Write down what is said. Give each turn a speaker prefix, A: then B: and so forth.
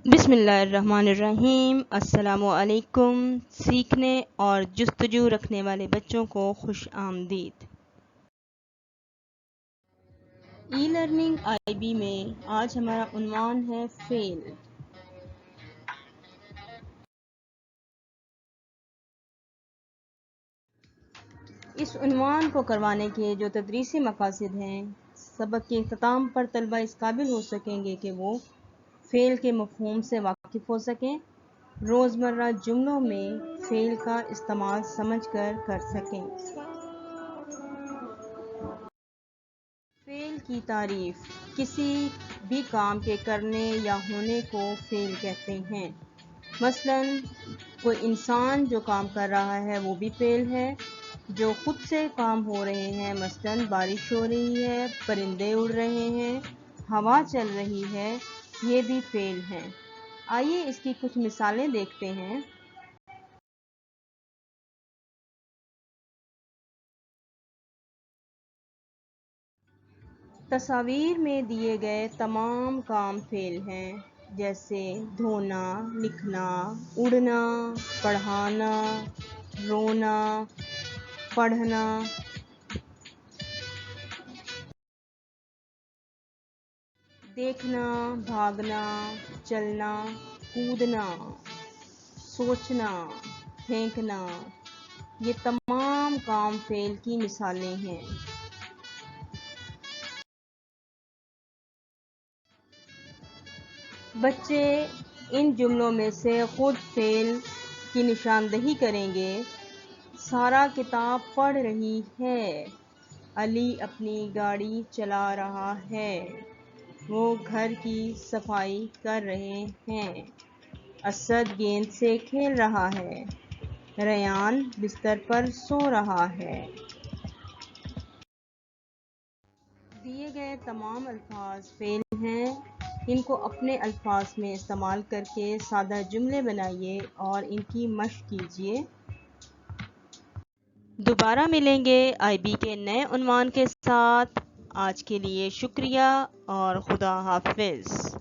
A: بسم اللہ الرحمن الرحیم۔ السلام علیکم۔ سیکھنے اور جستجو رکھنے والے بچوں کو خوش آمدید۔ ای لرننگ آئی بی میں آج ہمارا عنوان ہے فیل۔ اس عنوان کو کروانے کے جو تدریسی مقاصد ہیں، سبق کے اختتام پر طلبہ اس قابل ہو سکیں گے کہ وہ فیل کے مفہوم سے واقف ہو سکیں، روزمرہ جملوں میں فیل کا استعمال سمجھ کر سکیں۔ فعل کی تعریف: کسی بھی کام کے کرنے یا ہونے کو فعل کہتے ہیں۔ مثلاً کوئی انسان جو کام کر رہا ہے وہ بھی فعل ہے۔ جو خود سے کام ہو رہے ہیں، مثلاً بارش ہو رہی ہے، پرندے اڑ رہے ہیں، ہوا چل رہی ہے، یہ بھی فعل ہیں۔ آئیے اس کی کچھ مثالیں دیکھتے ہیں۔ تصاویر میں دیے گئے تمام کام فعل ہیں، جیسے دھونا، لکھنا، اڑنا، پڑھانا، رونا، پڑھنا۔ دیکھنا، بھاگنا، چلنا، کودنا، سوچنا، پھینکنا، یہ تمام کام فعل کی مثالیں ہیں۔ بچے ان جملوں میں سے خود فعل کی نشاندہی کریں گے۔ سارا کتاب پڑھ رہی ہے۔ علی اپنی گاڑی چلا رہا ہے۔ وہ گھر کی صفائی کر رہے ہیں۔ اسد گیند سے کھیل رہا ہے۔ ریان بستر پر سو رہا ہے۔ دیے گئے تمام الفاظ فعل ہیں۔ ان کو اپنے الفاظ میں استعمال کر کے سادہ جملے بنائیے اور ان کی مشق کیجیے۔ دوبارہ ملیں گے آئی بی کے نئے عنوان کے ساتھ۔ آج کے لیے شکریہ اور خدا حافظ۔